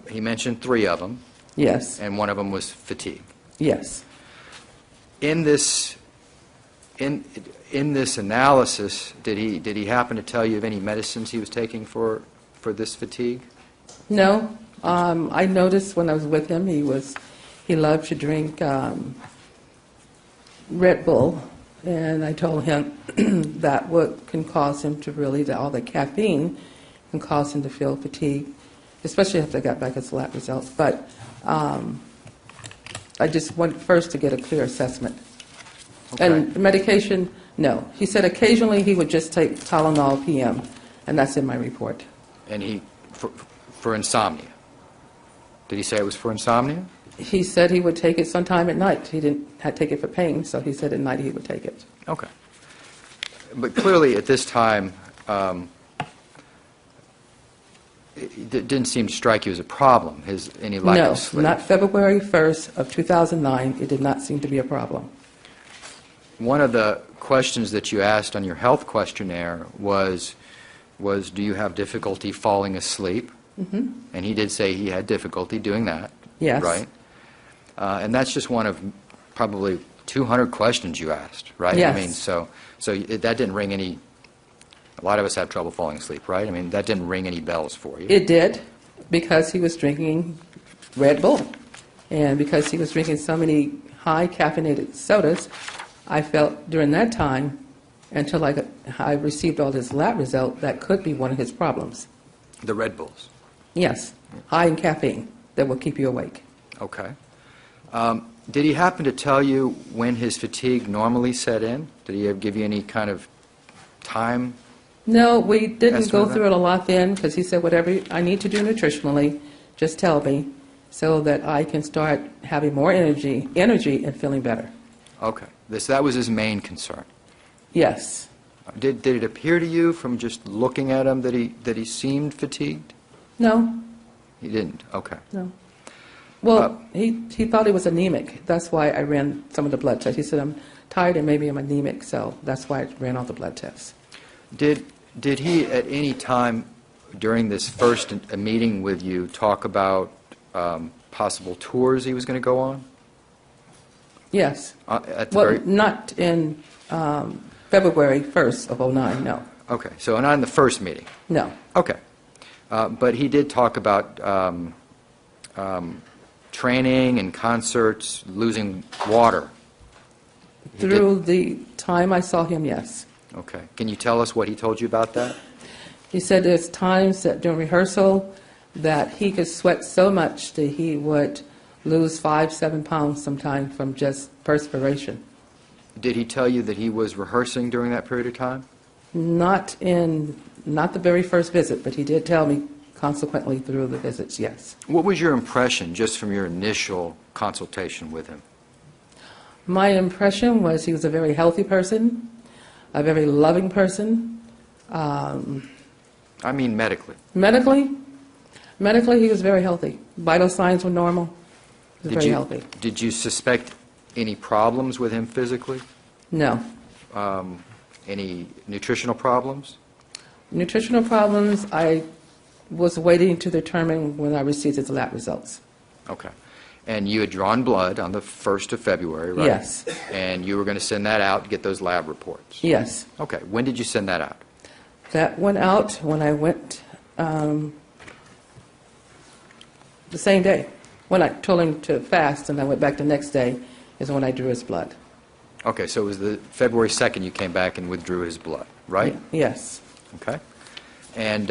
He mentioned 3 of them, Yes, and one of them was fatigue. yes. In this analysis, did he happen to tell you of any medicines he was taking for this fatigue? No, I noticed when I was with him, he loved to drink Red Bull, and I told him that what can cause him to really, all the caffeine can cause him to feel fatigue, especially after I got back his lab results. But I just wanted first to get a clear assessment. Okay. And medication, no. He said occasionally he would just take Tylenol PM, and that's in my report. And for insomnia. Did he say it was for insomnia? He said he would take it sometime at night. He didn't take it for pain, so he said at night he would take it. Okay. But clearly at this time, it didn't seem to strike you as a problem, any lack of sleep. No, not February 1st of 2009. It did not seem to be a problem. One of the questions that you asked on your health questionnaire was do you have difficulty falling asleep? Mm-hmm. And he did say he had difficulty doing that. Yes. Right? And that's just one of probably 200 questions you asked, right? Yes. I mean, so that didn't ring any. A lot of us have trouble falling asleep, right? I mean, that didn't ring any bells for you. It did, because he was drinking Red Bull. And because he was drinking so many high caffeinated sodas, I felt during that time, until I received all his lab result, that could be one of his problems. The Red Bulls. Yes, high in caffeine that will keep you awake. Okay. Did he happen to tell you when his fatigue normally set in? Did he give you any kind of time? No, we didn't Estimate go of that? through it a lot then, because he said whatever I need to do nutritionally, just tell me, so that I can start having more energy and feeling better. Okay. That was his main concern. Yes. Did it appear to you from just looking at him that he seemed fatigued? No, He didn't. Okay. no. Well, he thought he was anemic. That's why I ran some of the blood tests. He said, I'm tired and maybe I'm anemic, so that's why I ran all the blood tests. Did he at any time during this first meeting with you talk about possible tours he was going to go on? Yes. At the Well, not in February 1st of 2009, no. Okay, so not in the first meeting. No. Okay. But he did talk about training and concerts, losing water. Through the time I saw him, yes. Okay. Can you tell us what he told you about that? He said there's times that during rehearsal that he could sweat so much that he would lose 5-7 pounds sometimes from just perspiration. Did he tell you that he was rehearsing during that period of time? Not the very first visit, but he did tell me consequently through the visits, yes. What was your impression just from your initial consultation with him? My impression was he was a very healthy person, a very loving person. I mean medically. Medically, he was very healthy. Vital signs were normal. He was very healthy. Did you suspect any problems with him physically? No. Any nutritional problems? Nutritional problems, I was waiting to determine when I received his lab results. Okay. And you had drawn blood on the 1st of February, right? Yes. And you were going to send that out and get those lab reports? Yes. Okay. When did you send that out? That went out when I went the same day. When I told him to fast and I went back the next day is when I drew his blood. Okay, so it was the February 2nd you came back and withdrew his blood, right? Yes. Okay. And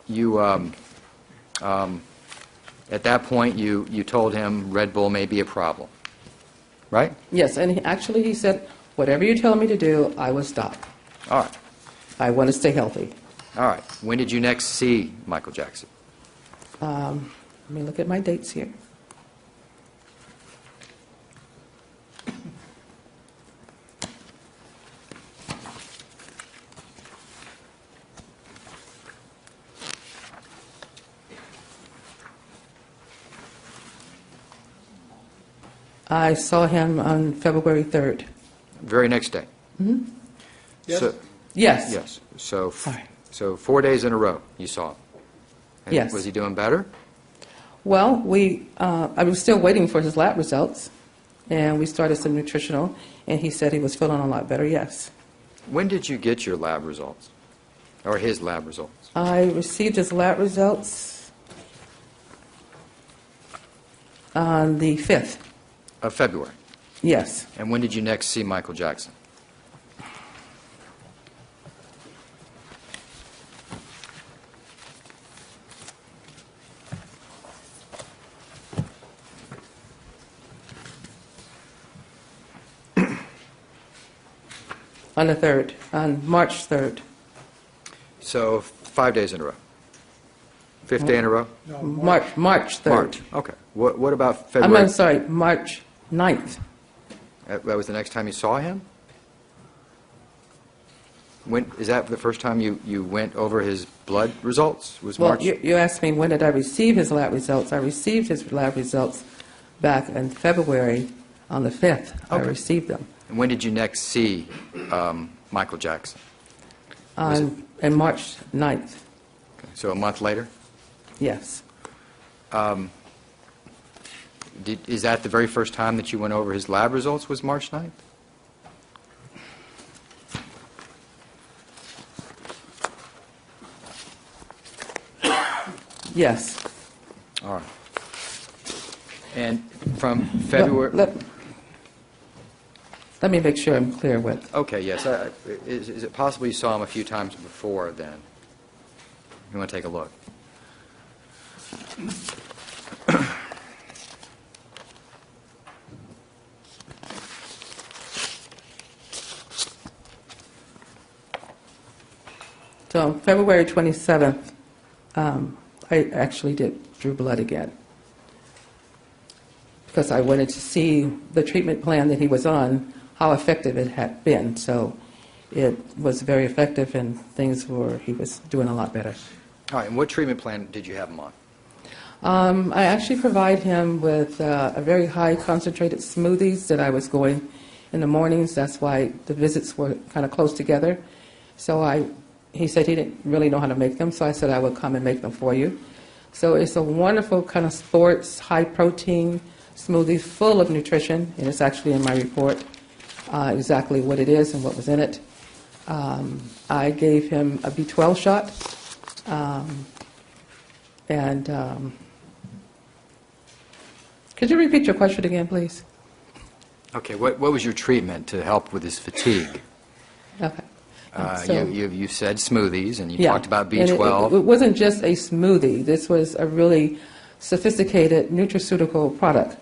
you, at that point, you told him Red Bull may be a problem, right? Yes, and he said, whatever you tell me to do, I will stop. All right. I want to stay healthy. All right. When did you next see Michael Jackson? Let me look at my dates here. I saw him on February 3rd. Very next day? Mm-hmm. Yes. Yes. Yes. So, Sorry. so 4 days in a row you saw him? And Yes. Was he doing better? Well, I was still waiting for his lab results, and we started some nutritional, and he said he was feeling a lot better, yes. When did you get your lab results? Or his lab results? I received his lab results on the 5th, Of February. yes. And when did you next see Michael Jackson? On the 3rd, on March 3rd. So 5 days in a row. Fifth day in a row? March 3rd. March. Okay. What about I'm February? sorry, March 9th. That was the next time you saw him? Is that the first time you went over his blood results? Was Well, March? you asked me when did I receive his lab results. I received his lab results back in February on the 5th. I Okay. received them. And when did you next see Michael Jackson? On March 9th, Okay, so a month later? yes. Is that the very first time that you went over his lab results was March 9th? Yes. All right. And from February... Let me make sure I'm clear with. Okay, yes. Is it possible you saw him a few times before then? You want to take a look? So on February 27th, I actually drew blood again because I wanted to see the treatment plan that he was on, how effective it had been. So it was very effective, and he was doing a lot better. All right, and what treatment plan did you have him on? I actually provide him with a very high concentrated smoothies that I was going in the mornings. That's why the visits were kind of close together. So he said he didn't really know how to make them, so I said I would come and make them for you. So it's a wonderful kind of sports, high-protein smoothie full of nutrition, and it's actually in my report exactly what it is and what was in it. I gave him a B12 shot, could you repeat your question again, please? Okay, what was your treatment to help with his fatigue? Okay. You said smoothies, and you Yeah, talked about and B12. it wasn't just a smoothie. This was a really sophisticated nutraceutical product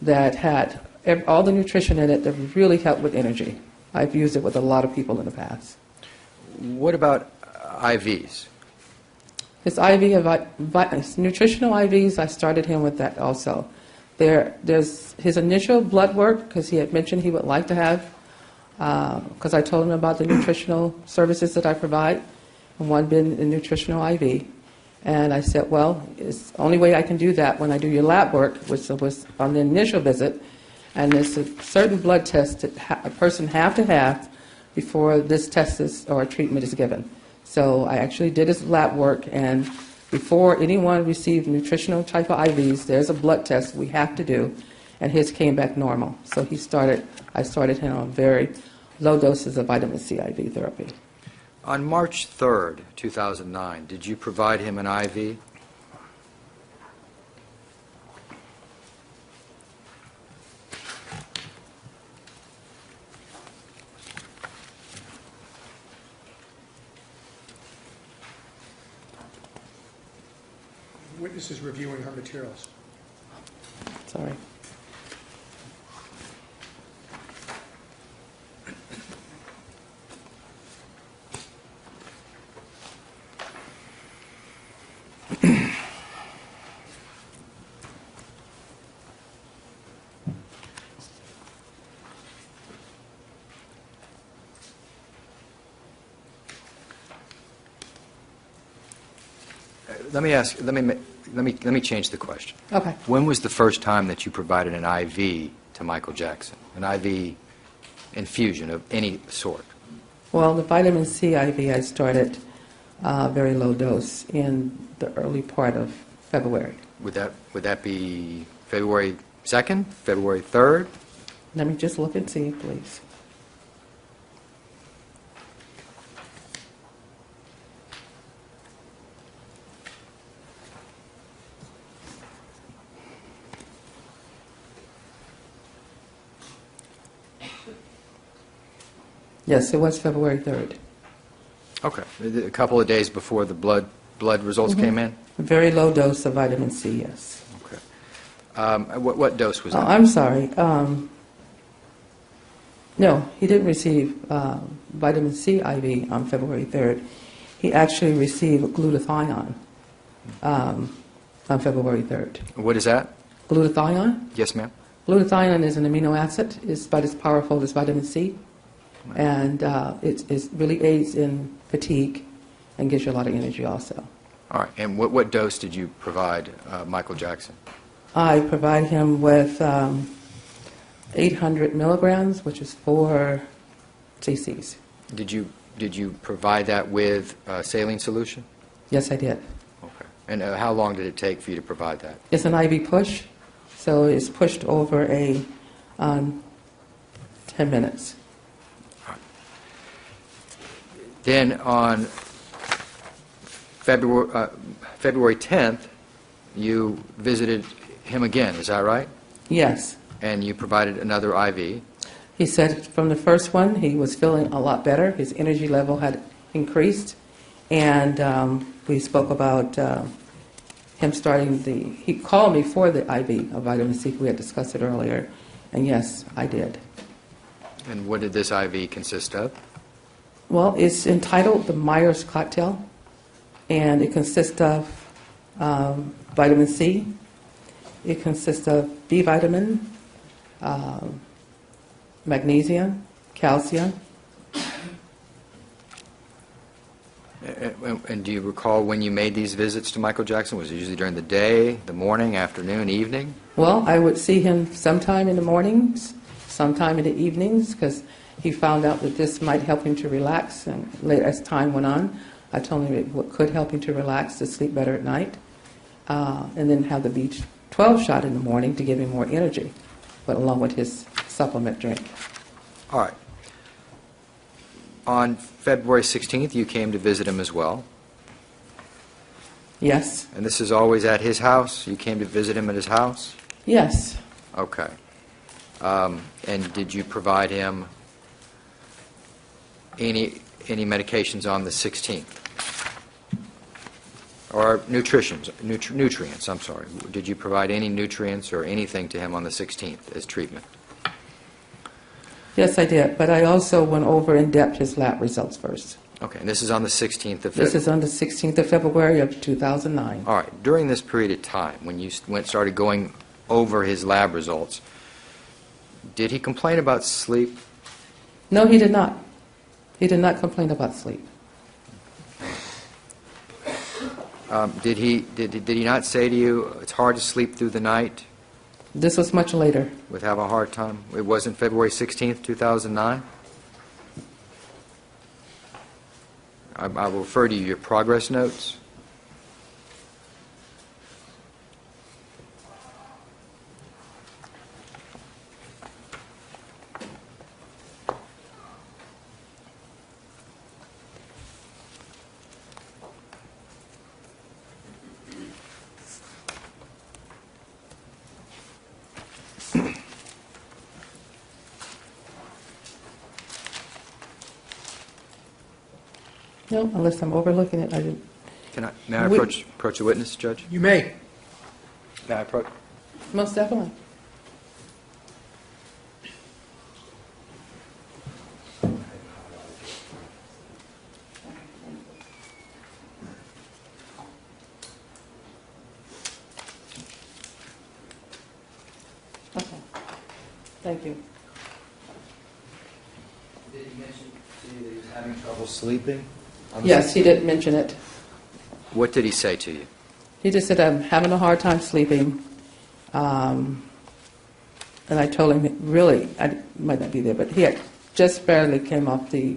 that had all the nutrition in it that really helped with energy. I've used it with a lot of people in the past. What about IVs? His his nutritional IVs, I started him with that also. There's his initial blood work, because he had mentioned he would like to have, because I told him about the nutritional services that I provide, and one being a nutritional IV. And I said, well, it's the only way I can do that when I do your lab work, which was on the initial visit, and there's a certain blood test that a person have to have before this test or treatment is given. So I actually did his lab work, and before anyone received nutritional type of IVs, there's a blood test we have to do, and his came back normal. So I started him on very low doses of vitamin C IV therapy. On March 3rd, 2009, did you provide him an IV? Witness is reviewing her materials. Sorry. Let me change the question. Okay. When was the first time that you provided an IV to Michael Jackson? An IV infusion of any sort? Well, the vitamin C IV I started very low dose in the early part of February. Would that be February 2nd, February 3rd? Let me just look and see, please. Yes, it was February 3rd. Okay, a couple of days before the blood results came in? A very low dose of vitamin C, yes. Okay. What dose was Oh, that? I'm sorry. No, he didn't receive vitamin C IV on February 3rd. He actually received glutathione on February 3rd. What is that? Glutathione? Yes, ma'am. Glutathione is an amino acid. It's about as powerful as vitamin C. And it really aids in fatigue and gives you a lot of energy also. All right, and what dose did you provide Michael Jackson? I provide him with 800 milligrams, which is 4 cc's. Did you provide that with saline solution? Yes, I did. Okay. And how long did it take for you to provide that? It's an IV push, so it's pushed over 10 minutes. Then on February 10th, you visited him again, is that right? Yes. And you provided another IV. He said from the first one he was feeling a lot better. His energy level had increased, and we spoke about him starting he called me for the IV of vitamin C. We had discussed it earlier, and yes, I did. And what did this IV consist of? Well, it's entitled the Myers Cocktail, and it consists of vitamin C. It consists of B vitamin, magnesium, calcium. And do you recall when you made these visits to Michael Jackson? Was it usually during the day, the morning, afternoon, evening? Well, I would see him sometime in the mornings, sometime in the evenings, because he found out that this might help him to relax, and as time went on, I told him it could help him to relax, to sleep better at night, and then have the B12 shot in the morning to give him more energy, but along with his supplement drink. All right. On February 16th, you came to visit him as well. Yes. And this is always at his house? You came to visit him at his house? Yes. Okay. And did you provide him any medications on the 16th? Or nutrients, I'm sorry. Did you provide any nutrients or anything to him on the 16th as treatment? Yes, I did, but I also went over in depth his lab results first. Okay, and this is on the 16th of February? This is on the 16th of February of 2009. All right. During this period of time, when you started going over his lab results, did he complain about sleep? No, he did not. He did not complain about sleep. Did he not say to you, it's hard to sleep through the night? This was much later. Would have a hard time? It wasn't February 16th, 2009? I will refer to your progress notes. No, unless I'm overlooking it, I didn't. May I approach the witness, Judge? You may. May I approach? Most definitely. Okay. Thank you. Did he mention to you that he was having trouble sleeping? Yes, he did mention it. What did he say to you? He just said, I'm having a hard time sleeping. And I told him, really, I might not be there, but he had just barely came off the